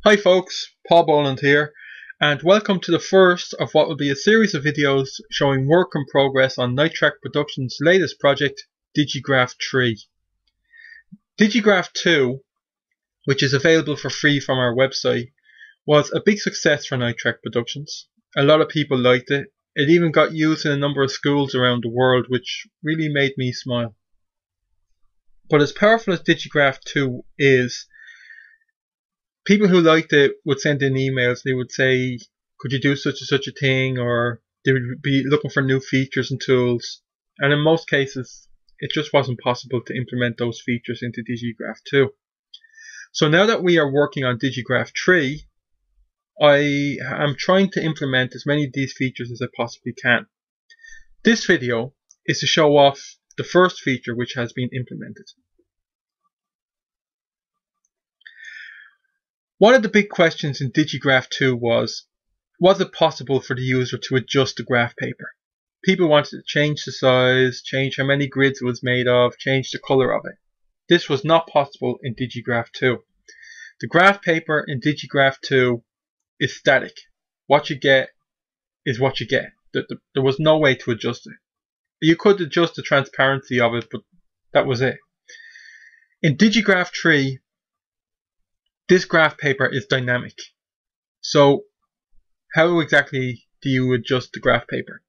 Hi folks, Paul Boland here, and welcome to the first of what will be a series of videos showing work in progress on KnightTrek Productions' latest project, DigiGraph 3. DigiGraph 2, which is available for free from our website, was a big success for KnightTrek Productions. A lot of people liked it. It even got used in a number of schools around the world, which really made me smile. But as powerful as DigiGraph 2 is, people who liked it would send in emails. They would say, could you do such and such a thing? Or they would be looking for new features and tools. And in most cases, it just wasn't possible to implement those features into DigiGraph 2. So now that we are working on DigiGraph 3, I am trying to implement as many of these features as I possibly can. This video is to show off the first feature which has been implemented. One of the big questions in DigiGraph 2 was it possible for the user to adjust the graph paper? People wanted to change the size, change how many grids it was made of, change the color of it. This was not possible in DigiGraph 2. The graph paper in DigiGraph 2 is static. What you get is what you get. There was no way to adjust it. You could adjust the transparency of it, but that was it. In DigiGraph 3, this graph paper is dynamic. So how exactly do you adjust the graph paper?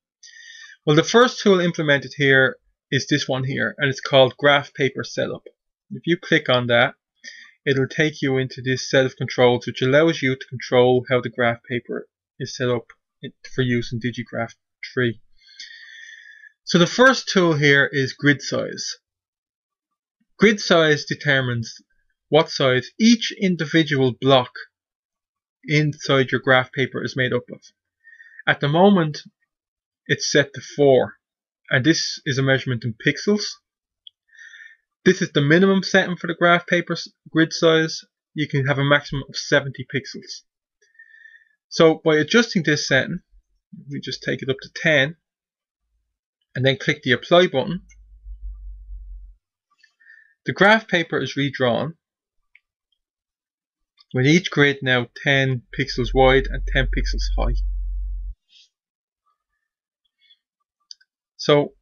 Well, the first tool implemented here is this one here, and it's called Graph Paper Setup. If you click on that, it'll take you into this set of controls which allows you to control how the graph paper is set up for use in DigiGraph 3. So the first tool here is grid size. Grid size determines what size each individual block inside your graph paper is made up of. At the moment, it's set to 4, and this is a measurement in pixels. This is the minimum setting for the graph paper's grid size. You can have a maximum of 70 pixels. So by adjusting this setting, we just take it up to 10, and then click the apply button. The graph paper is redrawn, with each grid now 10 pixels wide and 10 pixels high. So,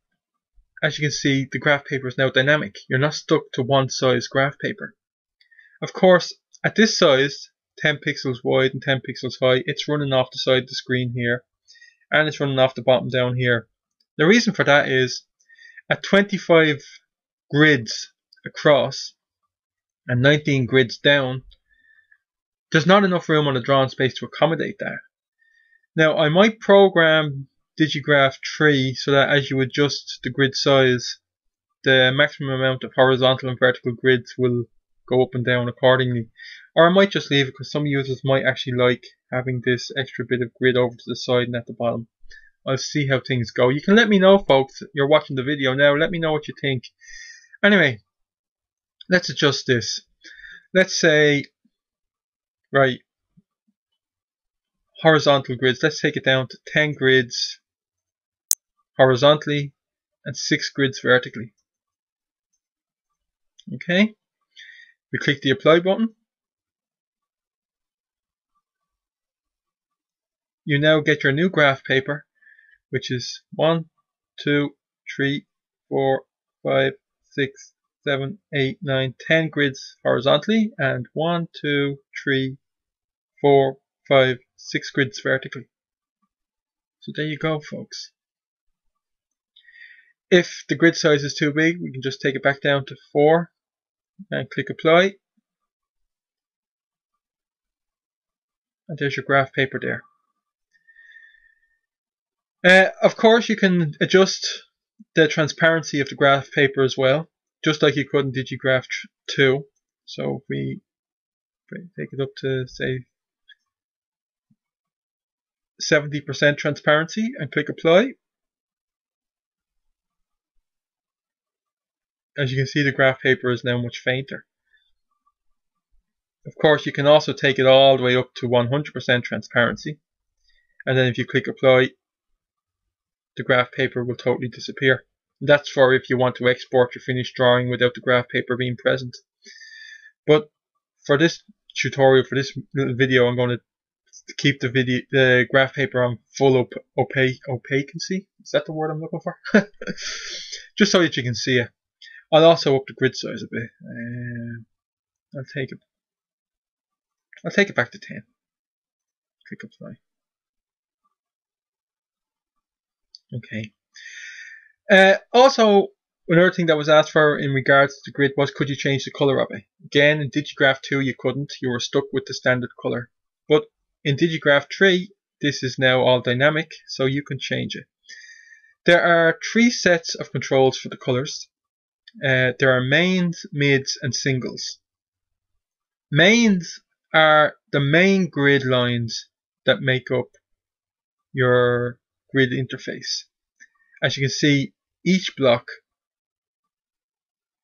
as you can see, the graph paper is now dynamic. You're not stuck to one size graph paper. Of course, at this size, 10 pixels wide and 10 pixels high, it's running off the side of the screen here, and it's running off the bottom down here. The reason for that is, at 25 grids across and 19 grids down, there's not enough room on the drawn space to accommodate that. Now, I might program DigiGraph 3 so that as you adjust the grid size, the maximum amount of horizontal and vertical grids will go up and down accordingly. Or I might just leave it because some users might actually like having this extra bit of grid over to the side and at the bottom. I'll see how things go. You can let me know, folks. You're watching the video now. Let me know what you think. Anyway, let's adjust this. Let's say, right, horizontal grids. Let's take it down to 10 grids horizontally and 6 grids vertically. Okay. We click the apply button. You now get your new graph paper, which is 1, 2, 3, 4, 5, 6, 7, 8, 9, 10 grids horizontally and 1, 2, 3, 4, 5, 6 grids vertically. So there you go, folks. If the grid size is too big, we can just take it back down to 4 and click apply. And there's your graph paper there. Of course, you can adjust the transparency of the graph paper as well, just like you could in DigiGraph 2. So if we take it up to, say, 70% transparency and click apply, as you can see, the graph paper is now much fainter. Of course, you can also take it all the way up to 100% transparency, and then if you click apply, the graph paper will totally disappear. That's for if you want to export your finished drawing without the graph paper being present. But for this tutorial for this little video, I'm going to keep the graph paper on full opacency. Is that the word I'm looking for? Just so that you can see it. I'll also up the grid size a bit. I'll take it back to 10. Click apply. Okay. Also, another thing that was asked for in regards to the grid was, could you change the color of it? Again, in DigiGraph 2 you couldn't. You were stuck with the standard color. But in DigiGraph 3, this is now all dynamic, so you can change it. There are 3 sets of controls for the colors. There are mains, mids, and singles. Mains are the main grid lines that make up your grid interface. As you can see, each block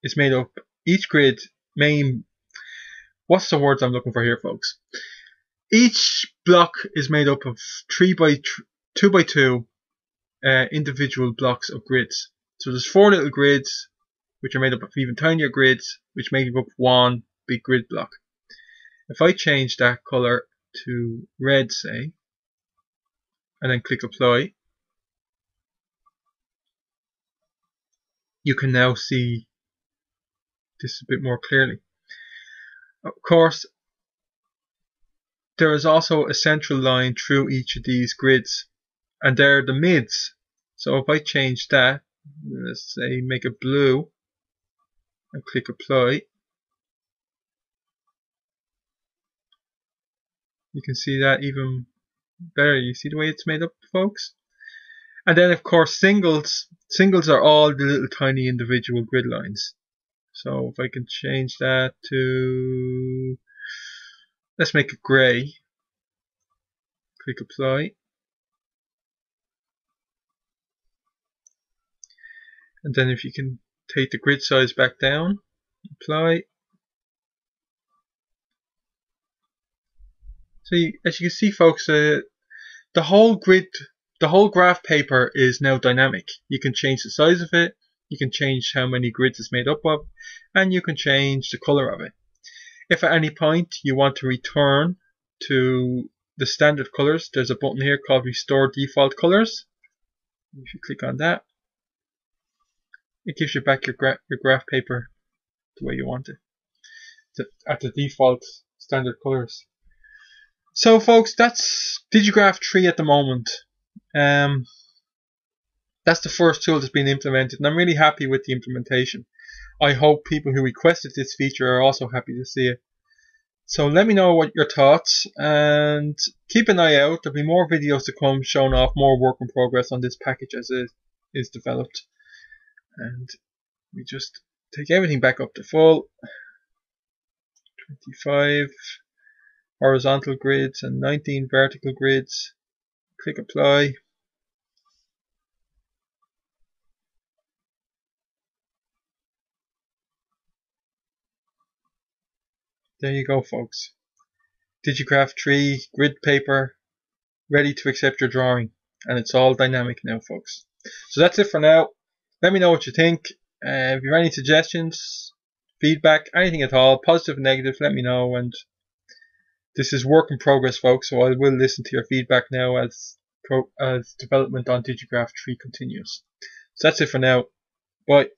is made up, each grid main, what's the words I'm looking for here, folks? Each block is made up of 2 by 2 individual blocks of grids. So there's 4 little grids which are made up of even tinier grids which make up one big grid block. If I change that color to red, say, and then click apply, you can now see this a bit more clearly. Of course, there is also a central line through each of these grids, and they're the mids. So if I change that, let's say make it blue, and click apply, you can see that even better. You see the way it's made up, folks? And then of course singles are all the little tiny individual grid lines. So if I can change that to, let's make it grey, click apply, and then if you can take the grid size back down, apply. So as you can see, folks, the whole graph paper is now dynamic. You can change the size of it, you can change how many grids it's made up of, and you can change the color of it. If at any point you want to return to the standard colors, there's a button here called Restore Default Colors. If you click on that, it gives you back your graph paper the way you want it, at the default standard colors. So folks, that's DigiGraph 3 at the moment. That's the first tool that's been implemented, and I'm really happy with the implementation. I hope people who requested this feature are also happy to see it. So let me know what your thoughts, and keep an eye out. There'll be more videos to come showing off more work in progress on this package as it is developed. And we just take everything back up to full. 25 horizontal grids and 19 vertical grids. Click apply. There you go, folks. DigiGraph 3 grid paper ready to accept your drawing, and it's all dynamic now, folks. So that's it for now. Let me know what you think. If you have any suggestions, feedback, anything at all, positive, negative, let me know. And this is work in progress, folks, so I will listen to your feedback now as development on DigiGraph 3 continues. So that's it for now. Bye.